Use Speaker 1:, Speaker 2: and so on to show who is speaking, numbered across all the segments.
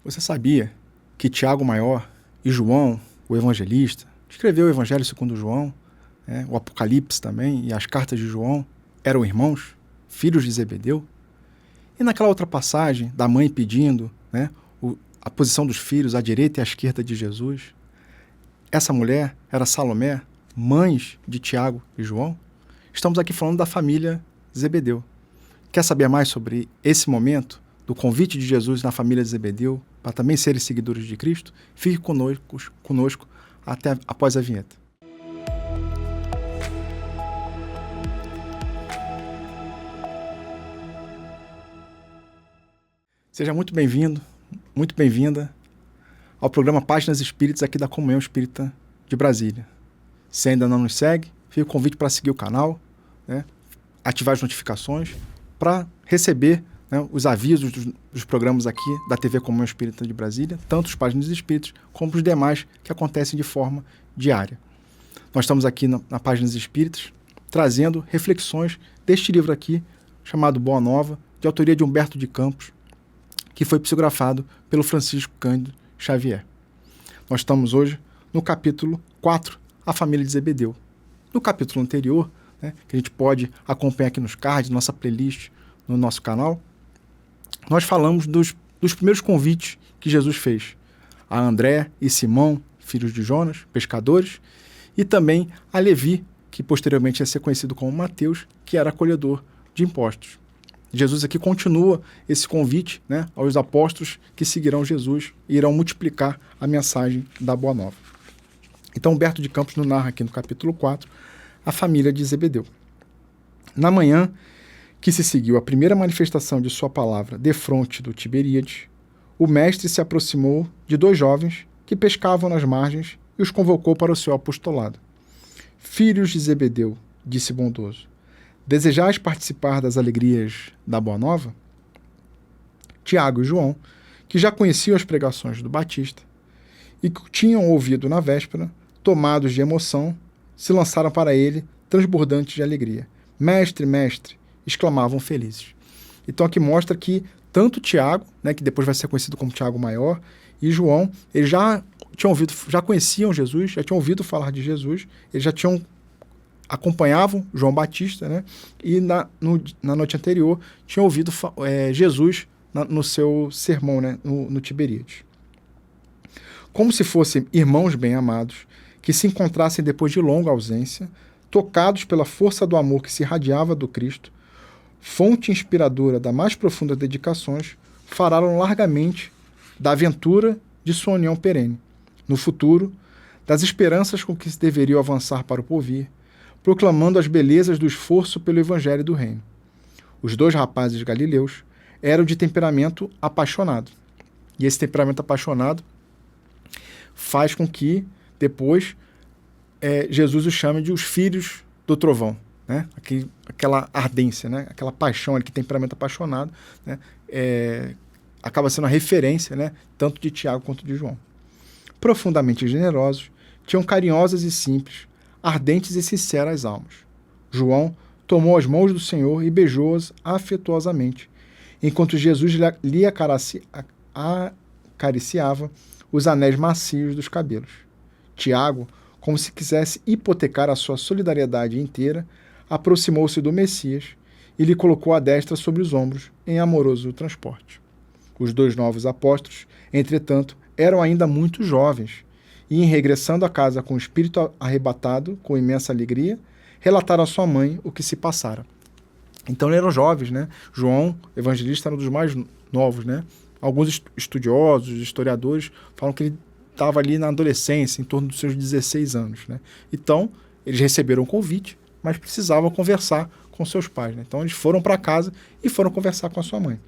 Speaker 1: Você sabia que Tiago Maior e João, o evangelista, escreveu o Evangelho segundo João, o Apocalipse também e as cartas de João, eram irmãos, filhos de Zebedeu? E naquela outra passagem da mãe pedindo a posição dos filhos à direita e à esquerda de Jesus, essa mulher era Salomé, mãe de Tiago e João? Estamos aqui falando da família Zebedeu. Quer saber mais sobre esse momento do convite de Jesus na família de Zebedeu para também serem seguidores de Cristo? Fique conosco até após a vinheta. Seja muito bem-vindo, muito bem-vinda ao programa Páginas Espíritas aqui da Comunhão Espírita de Brasília. Se ainda não nos segue, fica o convite para seguir o canal, ativar as notificações para receber os avisos dos programas aqui da TV Comunhão Espírita de Brasília, tanto os Páginas Espíritas como os demais que acontecem de forma diária. Nós estamos aqui na Páginas Espíritas trazendo reflexões deste livro aqui, chamado Boa Nova, de autoria de Humberto de Campos, que foi psicografado pelo Francisco Cândido Xavier. Nós estamos hoje no capítulo 4, A Família de Zebedeu. No capítulo anterior, que a gente pode acompanhar aqui nos cards, nossa playlist, no nosso canal, nós falamos dos primeiros convites que Jesus fez a André e Simão, filhos de Jonas, pescadores, e também a Levi, que posteriormente ia ser conhecido como Mateus, que era acolhedor de impostos. Jesus aqui continua esse convite aos apóstolos que seguirão Jesus e irão multiplicar a mensagem da Boa Nova. Então, Humberto de Campos nos narra aqui no capítulo 4 a família de Zebedeu. Na manhã que se seguiu a primeira manifestação de sua palavra defronte do Tiberíades, o mestre se aproximou de dois jovens que pescavam nas margens e os convocou para o seu apostolado. Filhos de Zebedeu, disse bondoso, desejais participar das alegrias da Boa Nova? Tiago e João, que já conheciam as pregações do Batista e que tinham ouvido na véspera, tomados de emoção, se lançaram para ele, transbordantes de alegria. Mestre, mestre, exclamavam felizes. Então aqui mostra que tanto Tiago, que depois vai ser conhecido como Tiago Maior, e João, eles já conheciam Jesus, já tinham ouvido falar de Jesus, eles já acompanhavam João Batista, e na noite anterior tinham ouvido Jesus no seu sermão, no Tiberíades. Como se fossem irmãos bem-amados, que se encontrassem depois de longa ausência, tocados pela força do amor que se irradiava do Cristo, fonte inspiradora das mais profundas dedicações, falaram largamente da aventura de sua união perene, no futuro, das esperanças com que se deveriam avançar para o porvir, proclamando as belezas do esforço pelo Evangelho do Reino. Os dois rapazes galileus eram de temperamento apaixonado. E esse temperamento apaixonado faz com que, depois, Jesus os chame de os filhos do trovão. Aquela ardência, aquela paixão, aquele temperamento apaixonado, acaba sendo a referência tanto de Tiago quanto de João. Profundamente generosos, tinham carinhosas e simples, ardentes e sinceras almas. João tomou as mãos do Senhor e beijou-as afetuosamente, enquanto Jesus lhe acariciava os anéis macios dos cabelos. Tiago, como se quisesse hipotecar a sua solidariedade inteira, aproximou-se do Messias e lhe colocou a destra sobre os ombros em amoroso transporte. Os dois novos apóstolos, entretanto, eram ainda muito jovens e, em regressando à casa com o espírito arrebatado, com imensa alegria, relataram à sua mãe o que se passara. Então, eles eram jovens, João, evangelista, era um dos mais novos, Alguns estudiosos, historiadores, falam que ele estava ali na adolescência, em torno dos seus 16 anos. Então, eles receberam um convite, mas precisavam conversar com seus pais. Então, eles foram para casa e foram conversar com a sua mãe.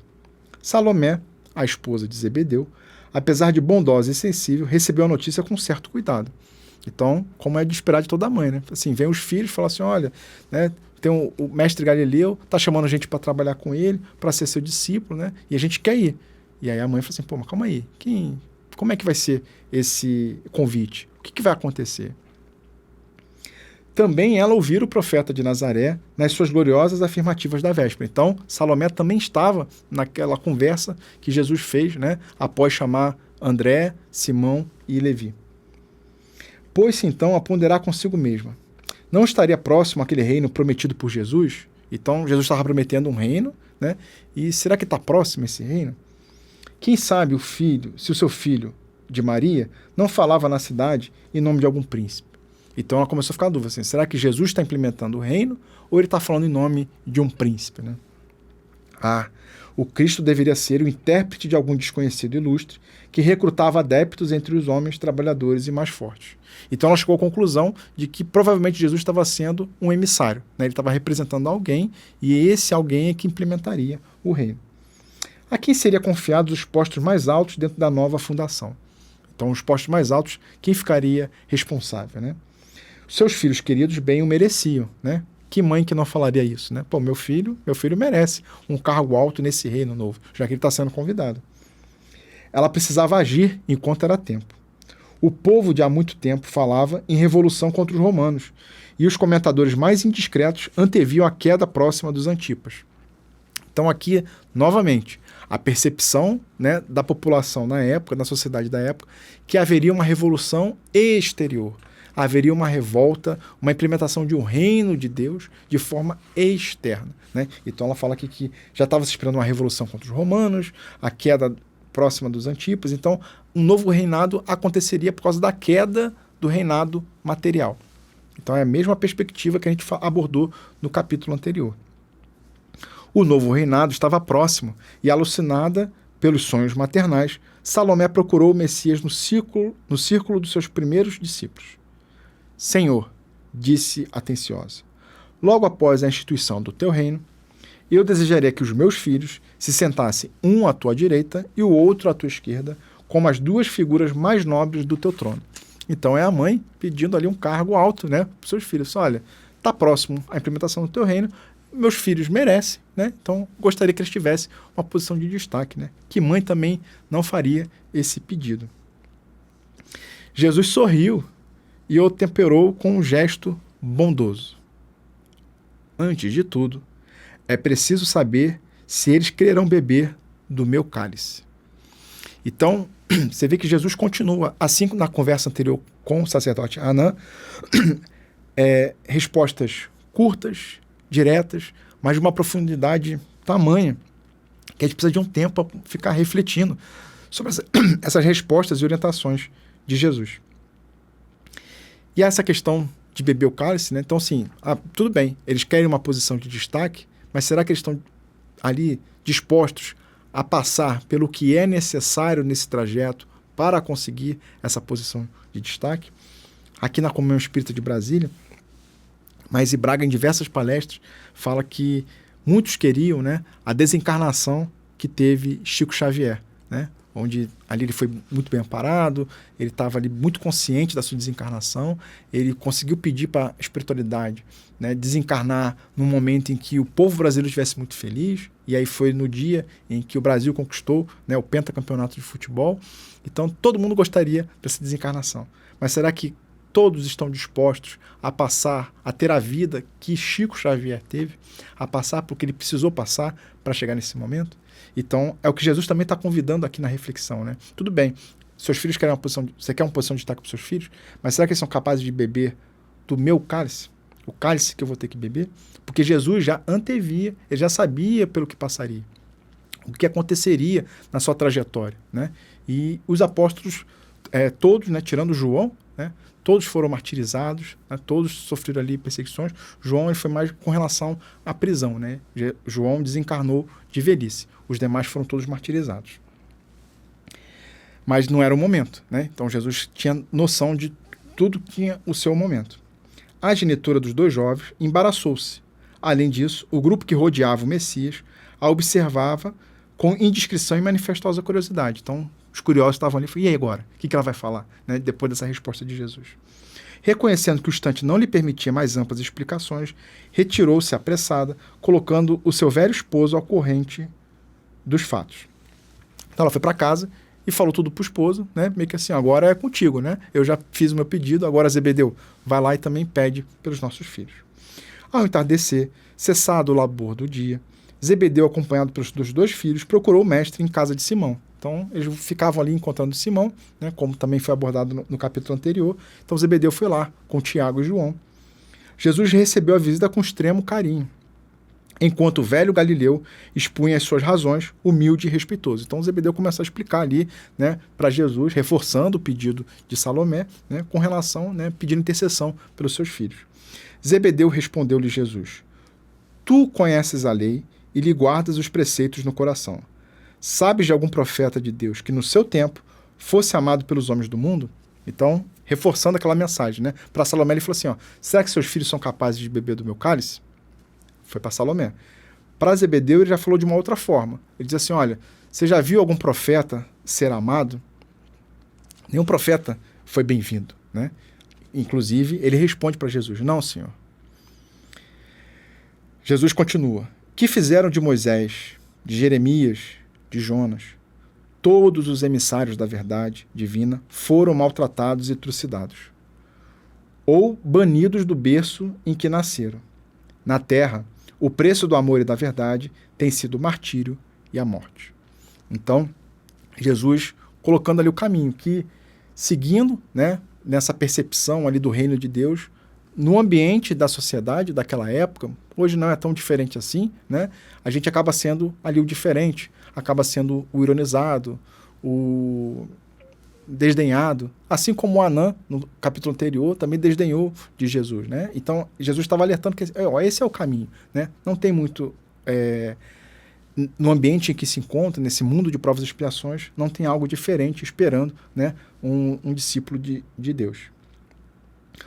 Speaker 1: Salomé, a esposa de Zebedeu, apesar de bondosa e sensível, recebeu a notícia com certo cuidado. Então, como é de esperar de toda mãe, Assim, vem os filhos e falam assim, olha, tem o mestre Galileu, está chamando a gente para trabalhar com ele, para ser seu discípulo, e a gente quer ir. E aí a mãe fala assim, mas calma aí, como é que vai ser esse convite? O que vai acontecer? também ela ouvira o profeta de Nazaré nas suas gloriosas afirmativas da véspera. Então, Salomé também estava naquela conversa que Jesus fez, né, após chamar André, Simão e Levi. Pôs-se então a ponderar consigo mesma. Não estaria próximo aquele reino prometido por Jesus? Então, Jesus estava prometendo um reino, né? E será que está próximo esse reino? Quem sabe se o seu filho de Maria não falava na cidade em nome de algum príncipe? Então ela começou a ficar a dúvida, assim, será que Jesus está implementando o reino ou ele está falando em nome de um príncipe, né? O Cristo deveria ser o intérprete de algum desconhecido ilustre que recrutava adeptos entre os homens trabalhadores e mais fortes. Então ela chegou à conclusão de que provavelmente Jesus estava sendo um emissário, né? Ele estava representando alguém e esse alguém é que implementaria o reino. A quem seria confiados os postos mais altos dentro da nova fundação? Então os postos mais altos, quem ficaria responsável, né? Seus filhos queridos bem o mereciam, né? Que mãe que não falaria isso, né? Pô, meu filho merece um cargo alto nesse reino novo, já que ele está sendo convidado. Ela precisava agir enquanto era tempo. O povo de há muito tempo falava em revolução contra os romanos, e os comentadores mais indiscretos anteviam a queda próxima dos Antipas. Então aqui, novamente, a percepção, né, da população na época, da sociedade da época, que haveria uma revolução exterior. Haveria uma revolta, uma implementação de um reino de Deus de forma externa, né? Então ela fala aqui que já estava se esperando uma revolução contra os romanos, a queda próxima dos Antipas. Então um novo reinado aconteceria por causa da queda do reinado material. Então é a mesma perspectiva que a gente abordou no capítulo anterior. O novo reinado estava próximo e, alucinada pelos sonhos maternais, Salomé procurou o Messias no círculo dos seus primeiros discípulos. Senhor, disse atenciosa, logo após a instituição do teu reino, eu desejaria que os meus filhos se sentassem um à tua direita e o outro à tua esquerda, como as duas figuras mais nobres do teu trono. Então é a mãe pedindo ali um cargo alto, né, para os seus filhos. Olha, está próximo à implementação do teu reino, meus filhos merecem, né? Então gostaria que eles tivessem uma posição de destaque, né? Que mãe também não faria esse pedido. Jesus sorriu e o temperou com um gesto bondoso. Antes de tudo, é preciso saber se eles quererão beber do meu cálice. Então, você vê que Jesus continua, assim como na conversa anterior com o sacerdote Anã, respostas curtas, diretas, mas de uma profundidade tamanha, que a gente precisa de um tempo para ficar refletindo sobre essas respostas e orientações de Jesus. E essa questão de beber o cálice, né? Então, assim, tudo bem, eles querem uma posição de destaque, mas será que eles estão ali dispostos a passar pelo que é necessário nesse trajeto para conseguir essa posição de destaque? Aqui na Comunhão Espírita de Brasília, Maíse Braga, em diversas palestras, fala que muitos queriam, né, a desencarnação que teve Chico Xavier, né? Onde ali ele foi muito bem amparado, ele estava ali muito consciente da sua desencarnação, ele conseguiu pedir para a espiritualidade, né, desencarnar num momento em que o povo brasileiro estivesse muito feliz, e aí foi no dia em que o Brasil conquistou, né, o pentacampeonato de futebol. Então todo mundo gostaria dessa desencarnação. Mas será que todos estão dispostos a passar, a ter a vida que Chico Xavier teve, a passar por que ele precisou passar para chegar nesse momento? Então, é o que Jesus também está convidando aqui na reflexão, né? Tudo bem, seus filhos querem você quer uma posição de destaque para os seus filhos, mas será que eles são capazes de beber do meu cálice? O cálice que eu vou ter que beber? Porque Jesus já antevia, ele já sabia pelo que passaria, o que aconteceria na sua trajetória, né? E os apóstolos, todos, né, tirando João, né, todos foram martirizados, né, todos sofreram ali perseguições. João ele foi mais com relação à prisão, né? João desencarnou de velhice. Os demais foram todos martirizados. Mas não era o momento, né? Então Jesus tinha noção de tudo que tinha o seu momento. A genitora dos dois jovens embaraçou-se. Além disso, o grupo que rodeava o Messias a observava com indiscrição e manifestosa curiosidade. Então, os curiosos estavam ali e falaram, e aí agora? O que ela vai falar, né, depois dessa resposta de Jesus? Reconhecendo que o instante não lhe permitia mais amplas explicações, retirou-se apressada, colocando o seu velho esposo ao corrente dos fatos. Então ela foi para casa e falou tudo pro esposo, né? Meio que assim, agora é contigo, né? Eu já fiz o meu pedido, agora Zebedeu, vai lá e também pede pelos nossos filhos. Ao entardecer, cessado o labor do dia, Zebedeu, acompanhado pelos 2 filhos, procurou o mestre em casa de Simão. Então, eles ficavam ali encontrando Simão, né, como também foi abordado no capítulo anterior. Então, Zebedeu foi lá com Tiago e João. Jesus recebeu a visita com extremo carinho, enquanto o velho Galileu expunha as suas razões, humilde e respeitoso. Então, Zebedeu começou a explicar ali, né, para Jesus, reforçando o pedido de Salomé, né, com relação, né, pedindo intercessão pelos seus filhos. Zebedeu respondeu-lhe Jesus: Tu conheces a lei e lhe guardas os preceitos no coração. Sabes de algum profeta de Deus que no seu tempo fosse amado pelos homens do mundo? Então, reforçando aquela mensagem, né? Para Salomé ele falou assim, ó, será que seus filhos são capazes de beber do meu cálice? Foi para Salomé. Para Zebedeu ele já falou de uma outra forma. Ele diz assim, olha, você já viu algum profeta ser amado? Nenhum profeta foi bem-vindo, né? Inclusive, ele responde para Jesus, não, Senhor. Jesus continua, que fizeram de Moisés, de Jeremias, de Jonas? Todos os emissários da verdade divina foram maltratados e trucidados, ou banidos do berço em que nasceram. Na terra, o preço do amor e da verdade tem sido o martírio e a morte. Então, Jesus colocando ali o caminho, que seguindo, né, nessa percepção ali do reino de Deus, no ambiente da sociedade daquela época, hoje não é tão diferente assim, né? A gente acaba sendo ali o diferente, acaba sendo o ironizado, o desdenhado, assim como o Anã, no capítulo anterior, também desdenhou de Jesus, né? Então, Jesus estava alertando que esse é o caminho, né? Não tem muito... no ambiente em que se encontra, nesse mundo de provas e expiações, não tem algo diferente esperando, né, um discípulo de Deus.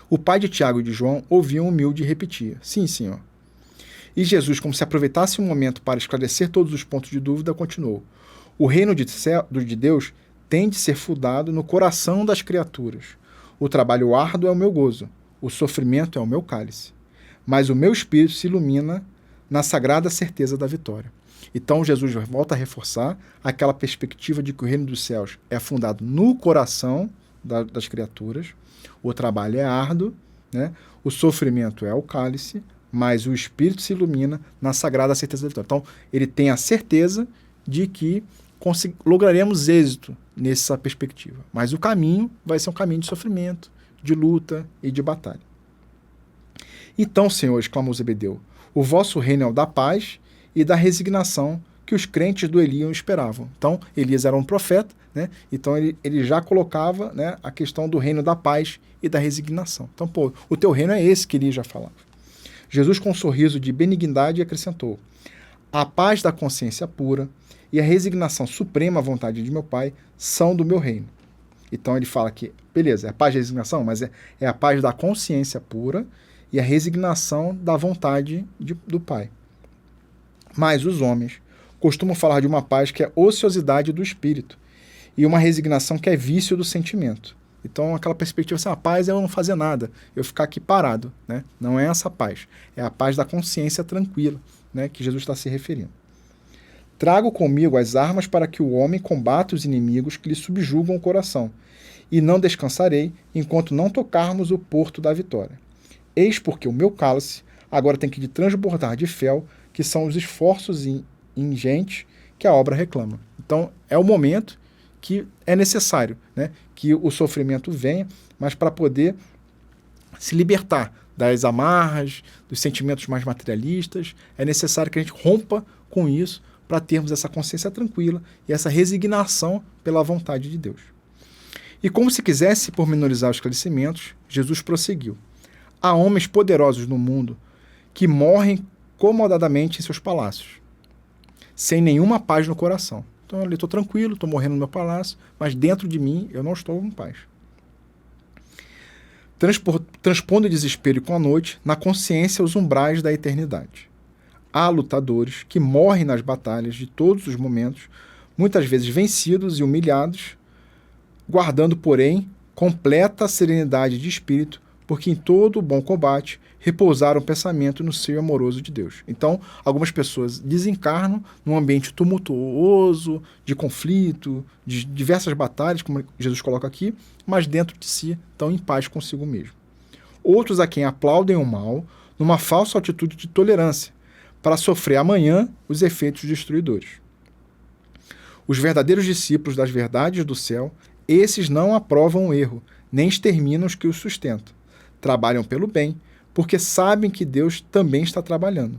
Speaker 1: O pai de Tiago e de João ouvia humilde e repetia, sim, Senhor. E Jesus, como se aproveitasse um momento para esclarecer todos os pontos de dúvida, continuou, o reino de Deus tem de ser fundado no coração das criaturas. O trabalho árduo é o meu gozo, o sofrimento é o meu cálice. Mas o meu espírito se ilumina na sagrada certeza da vitória. Então Jesus volta a reforçar aquela perspectiva de que o reino dos céus é fundado no coração das criaturas, o trabalho é árduo, né? O sofrimento é o cálice, mas o espírito se ilumina na sagrada certeza da vitória. Então ele tem a certeza de que lograremos êxito nessa perspectiva, mas o caminho vai ser um caminho de sofrimento, de luta e de batalha. Então, Senhor, exclamou Zebedeu, o vosso reino é o da paz e da resignação que os crentes do Elias esperavam. Então, Elias era um profeta, né? Então ele já colocava, né, a questão do reino da paz e da resignação. Então, pô, o teu reino é esse que Elias já falava. Jesus, com um sorriso de benignidade, acrescentou, a paz da consciência pura e a resignação suprema à vontade de meu Pai são do meu reino. Então ele fala que, beleza, é a paz da resignação, mas é a paz da consciência pura e a resignação da vontade do Pai. Mas os homens costumam falar de uma paz que é ociosidade do espírito e uma resignação que é vício do sentimento. Então aquela perspectiva assim, a paz é eu não fazer nada, eu ficar aqui parado, né? Não é essa paz, é a paz da consciência tranquila, né, que Jesus está se referindo. Trago comigo as armas para que o homem combata os inimigos que lhe subjugam o coração, e não descansarei enquanto não tocarmos o porto da vitória. Eis porque o meu cálice agora tem que transbordar de fel, que são os esforços ingentes que a obra reclama. Então, é o momento que é necessário, né, que o sofrimento venha, mas para poder se libertar das amarras, dos sentimentos mais materialistas, é necessário que a gente rompa com isso para termos essa consciência tranquila e essa resignação pela vontade de Deus. E como se quisesse pormenorizar os esclarecimentos, Jesus prosseguiu. Há homens poderosos no mundo que morrem comodadamente em seus palácios, sem nenhuma paz no coração. Então, eu estou tranquilo, estou morrendo no meu palácio, mas dentro de mim eu não estou em paz. Transpondo o desespero com a noite, na consciência os umbrais da eternidade. Há lutadores que morrem nas batalhas de todos os momentos, muitas vezes vencidos e humilhados, guardando, porém, completa serenidade de espírito porque em todo bom combate repousaram o pensamento no seio amoroso de Deus. Então, algumas pessoas desencarnam num ambiente tumultuoso, de conflito, de diversas batalhas, como Jesus coloca aqui, mas dentro de si estão em paz consigo mesmo. Outros a quem aplaudem o mal numa falsa atitude de tolerância, para sofrer amanhã os efeitos destruidores. Os verdadeiros discípulos das verdades do céu, esses não aprovam o erro, nem exterminam os que os sustentam. Trabalham pelo bem, porque sabem que Deus também está trabalhando.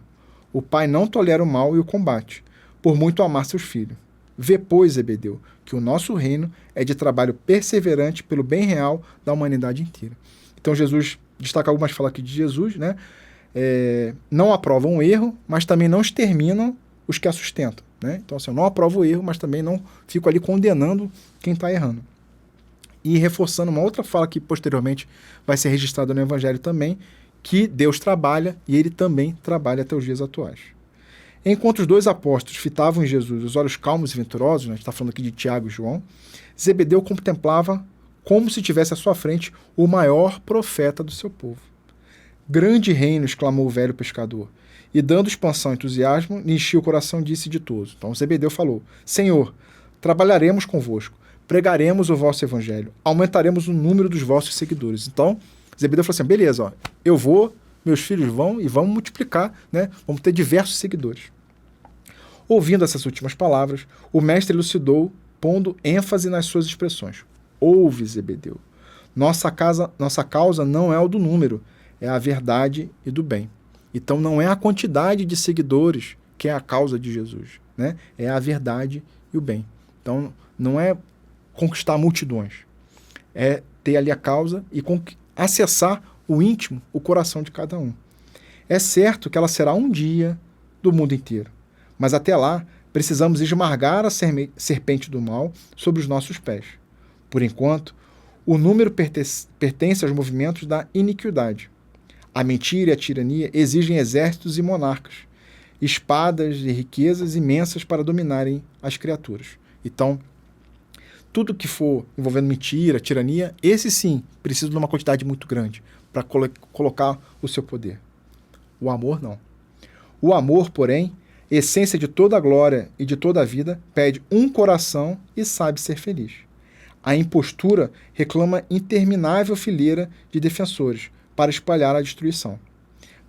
Speaker 1: O Pai não tolera o mal e o combate, por muito amar seus filhos. Vê, pois, Zebedeu, que o nosso reino é de trabalho perseverante pelo bem real da humanidade inteira. Então Jesus destaca algumas falas aqui de Jesus, né? Não aprovam o erro, mas também não exterminam os que a sustentam, né? Então, assim, eu não aprovo o erro, mas também não fico ali condenando quem está errando. E reforçando uma outra fala que posteriormente vai ser registrada no Evangelho também, que Deus trabalha e ele também trabalha até os dias atuais. Enquanto os dois apóstolos fitavam em Jesus os olhos calmos e venturosos, né, a gente está falando aqui de Tiago e João, Zebedeu contemplava como se tivesse à sua frente o maior profeta do seu povo. Grande reino, exclamou o velho pescador, e dando expansão e entusiasmo, lhe enchia o coração disse ditoso. Então Zebedeu falou: Senhor, trabalharemos convosco, pregaremos o vosso evangelho, aumentaremos o número dos vossos seguidores. Então, Zebedeu falou assim, beleza, ó, eu vou, meus filhos vão e vamos multiplicar, né? Vamos ter diversos seguidores. Ouvindo essas últimas palavras, o mestre elucidou, pondo ênfase nas suas expressões. Ouve, Zebedeu, nossa causa não é o do número, é a verdade e do bem. Então não é a quantidade de seguidores que é a causa de Jesus, né? É a verdade e o bem. Então não é conquistar multidões, é ter ali a causa e acessar o íntimo, o coração de cada um. É certo que ela será um dia do mundo inteiro, mas até lá precisamos esmagar a serpente do mal sobre os nossos pés. Por enquanto, o número pertence aos movimentos da iniquidade. A mentira e a tirania exigem exércitos e monarcas, espadas e riquezas imensas para dominarem as criaturas. Então, tudo que for envolvendo mentira, tirania, esse sim precisa de uma quantidade muito grande para colocar o seu poder. O amor não. O amor, porém, essência de toda a glória e de toda a vida, pede um coração e sabe ser feliz. A impostura reclama interminável fileira de defensores para espalhar a destruição.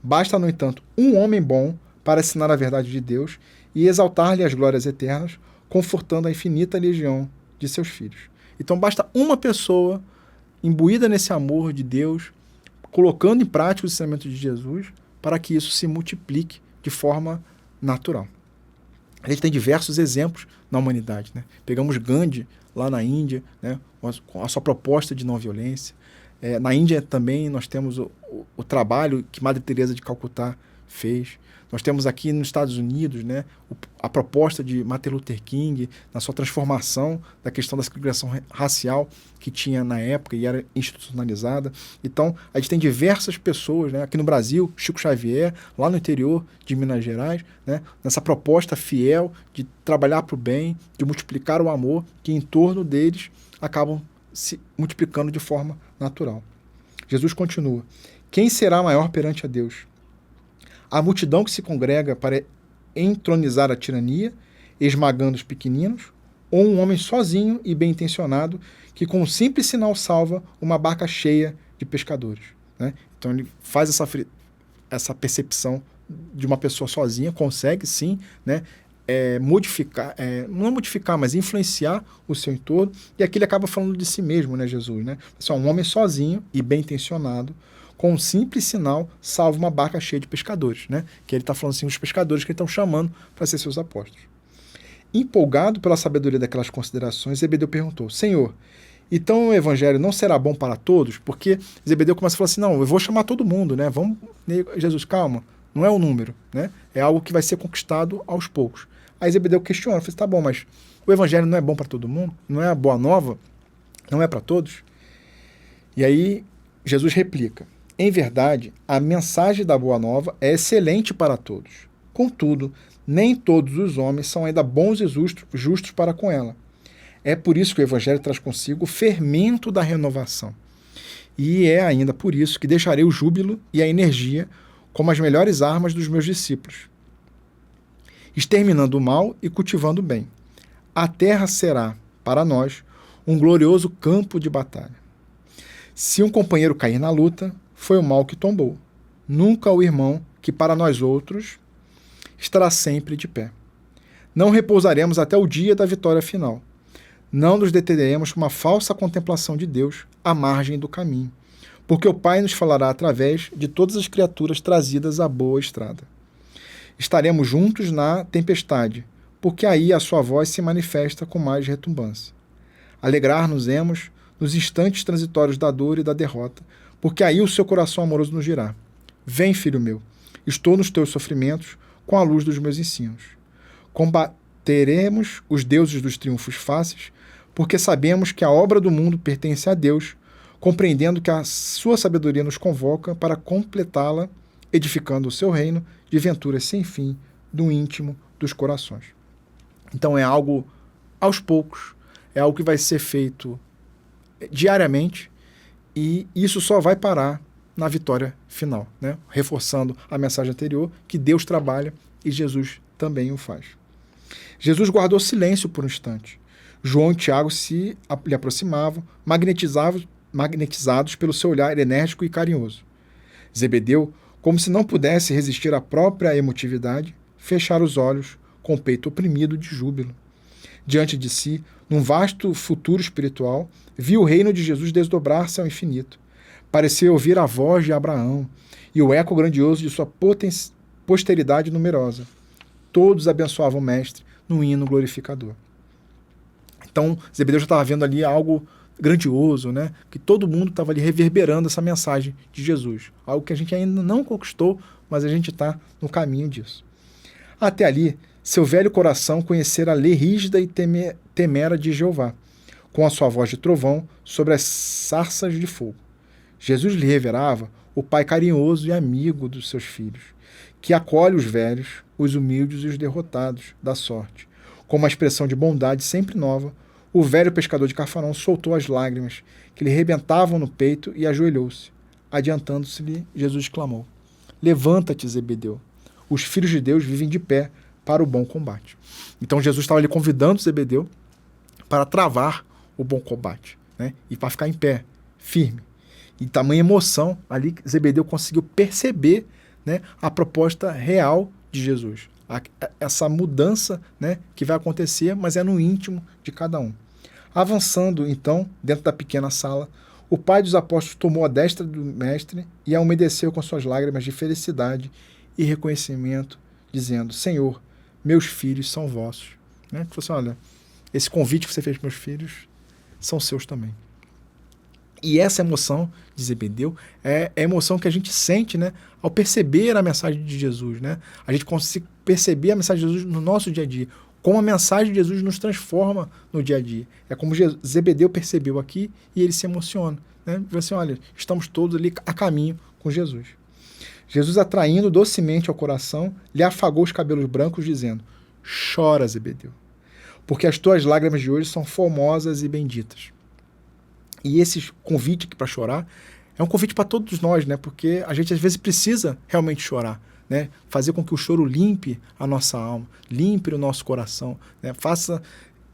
Speaker 1: Basta, no entanto, um homem bom para ensinar a verdade de Deus e exaltar-lhe as glórias eternas, confortando a infinita legião de seus filhos. Então basta uma pessoa imbuída nesse amor de Deus, colocando em prática os ensinamentos de Jesus, para que isso se multiplique de forma natural. A gente tem diversos exemplos na humanidade, né? Pegamos Gandhi lá na Índia, né? Com a sua proposta de não violência. Na Índia também nós temos o trabalho que Madre Teresa de Calcutá fez. Nós temos aqui nos Estados Unidos, né, a proposta de Martin Luther King, na sua transformação da questão da segregação racial que tinha na época e era institucionalizada. Então, a gente tem diversas pessoas, né, aqui no Brasil, Chico Xavier, lá no interior de Minas Gerais, né, nessa proposta fiel de trabalhar para o bem, de multiplicar o amor, que em torno deles acabam se multiplicando de forma natural. Jesus continua: quem será maior perante a Deus? A multidão que se congrega para entronizar a tirania, esmagando os pequeninos, ou um homem sozinho e bem-intencionado que com um simples sinal salva uma barca cheia de pescadores, né? Então ele faz essa percepção de uma pessoa sozinha, consegue sim, né, modificar, não modificar, mas influenciar o seu entorno, e aqui ele acaba falando de si mesmo, né, Jesus, né? É um homem sozinho e bem-intencionado, com um simples sinal, salva uma barca cheia de pescadores, né? Que ele está falando assim, os pescadores que ele estão chamando para ser seus apóstolos. Empolgado pela sabedoria daquelas considerações, Zebedeu perguntou: Senhor, então o evangelho não será bom para todos? Porque Zebedeu começa a falar assim, não, eu vou chamar todo mundo, né? Vamos, Jesus, calma, não é o número, né? É algo que vai ser conquistado aos poucos. Aí Zebedeu questiona, fala assim, tá bom, mas o evangelho não é bom para todo mundo? Não é a boa nova? Não é para todos? E aí Jesus replica: em verdade, a mensagem da Boa Nova é excelente para todos. Contudo, nem todos os homens são ainda bons e justos para com ela. É por isso que o Evangelho traz consigo o fermento da renovação. E é ainda por isso que deixarei o júbilo e a energia como as melhores armas dos meus discípulos, exterminando o mal e cultivando o bem. A terra será, para nós, um glorioso campo de batalha. Se um companheiro cair na luta, foi o mal que tombou. Nunca o irmão que para nós outros estará sempre de pé. Não repousaremos até o dia da vitória final. Não nos deteremos com uma falsa contemplação de Deus à margem do caminho, porque o Pai nos falará através de todas as criaturas trazidas à boa estrada. Estaremos juntos na tempestade, porque aí a sua voz se manifesta com mais retumbância. Alegrar-nos-emos nos instantes transitórios da dor e da derrota, porque aí o seu coração amoroso nos dirá: vem, filho meu, estou nos teus sofrimentos com a luz dos meus ensinos. Combateremos os deuses dos triunfos fáceis, porque sabemos que a obra do mundo pertence a Deus, compreendendo que a sua sabedoria nos convoca para completá-la, edificando o seu reino de venturas sem fim do íntimo dos corações. Então é algo aos poucos, é algo que vai ser feito diariamente, e isso só vai parar na vitória final, né? Reforçando a mensagem anterior, que Deus trabalha e Jesus também o faz. Jesus guardou silêncio por um instante. João e Tiago lhe aproximavam, magnetizados pelo seu olhar enérgico e carinhoso. Zebedeu, como se não pudesse resistir à própria emotividade, fechara os olhos com o peito oprimido de júbilo. Diante de si, num vasto futuro espiritual, viu o reino de Jesus desdobrar-se ao infinito. Parecia ouvir a voz de Abraão e o eco grandioso de sua posteridade numerosa. Todos abençoavam o Mestre num hino glorificador. Então, Zebedeu já estava vendo ali algo grandioso, né? Que todo mundo estava ali reverberando essa mensagem de Jesus. Algo que a gente ainda não conquistou, mas a gente está no caminho disso. Até ali, seu velho coração conhecera a lei rígida e temera de Jeová, com a sua voz de trovão sobre as sarças de fogo. Jesus lhe revelava o Pai carinhoso e amigo dos seus filhos, que acolhe os velhos, os humildes e os derrotados da sorte. Com uma expressão de bondade sempre nova, o velho pescador de Cafarnaum soltou as lágrimas que lhe rebentavam no peito e ajoelhou-se. Adiantando-se-lhe, Jesus exclamou: levanta-te, Zebedeu. Os filhos de Deus vivem de pé para o bom combate. Então Jesus estava ali convidando Zebedeu para travar o bom combate, né? E para ficar em pé, firme. E tamanha emoção, ali Zebedeu conseguiu perceber, né, a proposta real de Jesus. Essa mudança, né, que vai acontecer, mas é no íntimo de cada um. Avançando, então, dentro da pequena sala, o pai dos apóstolos tomou a destra do mestre e a umedeceu com suas lágrimas de felicidade e reconhecimento, dizendo: Senhor, meus filhos são vossos. Né? Falou assim: olha, esse convite que você fez para meus filhos são seus também. E essa emoção de Zebedeu é a emoção que a gente sente, né, ao perceber a mensagem de Jesus. Né? A gente consegue perceber a mensagem de Jesus no nosso dia a dia, como a mensagem de Jesus nos transforma no dia a dia. É como Zebedeu percebeu aqui e ele se emociona. Né? Diz assim: olha, estamos todos ali a caminho com Jesus. Jesus, atraindo docemente ao coração, lhe afagou os cabelos brancos, dizendo: chora, Zebedeu, porque as tuas lágrimas de hoje são formosas e benditas. E esse convite aqui para chorar é um convite para todos nós, né? Porque a gente às vezes precisa realmente chorar, né? Fazer com que o choro limpe a nossa alma, limpe o nosso coração, né? Faça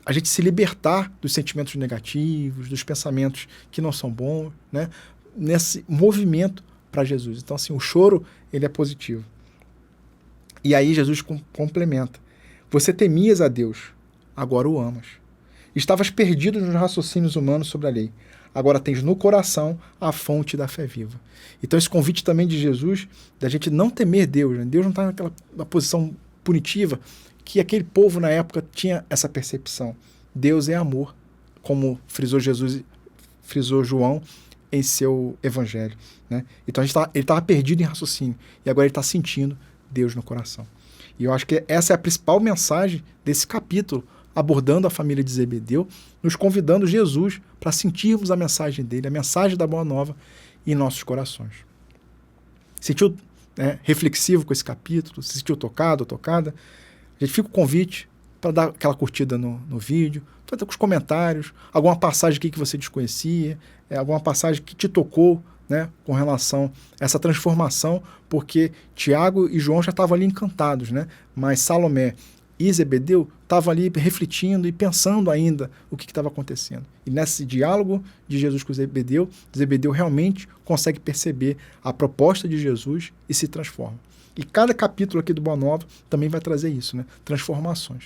Speaker 1: a gente se libertar dos sentimentos negativos, dos pensamentos que não são bons, né? Nesse movimento para Jesus. Então, assim, o choro, ele é positivo. E aí Jesus complementa: você temias a Deus, agora o amas. Estavas perdido nos raciocínios humanos sobre a lei. Agora tens no coração a fonte da fé viva. Então esse convite também de Jesus, da gente não temer Deus. Né? Deus não está naquela posição punitiva que aquele povo na época tinha essa percepção. Deus é amor, como frisou João em seu evangelho. Né? Então ele estava perdido em raciocínio e agora ele está sentindo Deus no coração. E eu acho que essa é a principal mensagem desse capítulo, abordando a família de Zebedeu, nos convidando Jesus para sentirmos a mensagem dele, a mensagem da Boa Nova em nossos corações. Sentiu, né, reflexivo com esse capítulo? Se sentiu tocado ou tocada? A gente fica o convite para dar aquela curtida no vídeo, com os comentários, alguma passagem aqui que você desconhecia, alguma passagem que te tocou, né, com relação a essa transformação, porque Tiago e João já estavam ali encantados, né, mas Salomé e Zebedeu estavam ali refletindo e pensando ainda o que estava acontecendo. E nesse diálogo de Jesus com Zebedeu, Zebedeu realmente consegue perceber a proposta de Jesus e se transforma. E cada capítulo aqui do Boa Nova também vai trazer isso, né, transformações.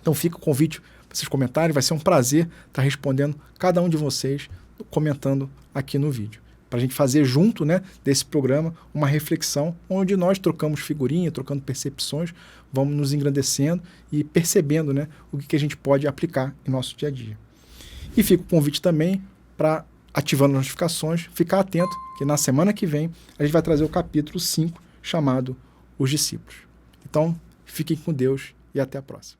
Speaker 1: Então fica o convite para vocês comentarem, vai ser um prazer estar respondendo cada um de vocês, comentando aqui no vídeo. Para a gente fazer junto, né, desse programa uma reflexão onde nós trocamos figurinha, trocando percepções, vamos nos engrandecendo e percebendo, né, o que a gente pode aplicar em nosso dia a dia. E fica o convite também para, ativando as notificações, ficar atento que na semana que vem a gente vai trazer o capítulo 5, chamado Os Discípulos. Então, fiquem com Deus e até a próxima.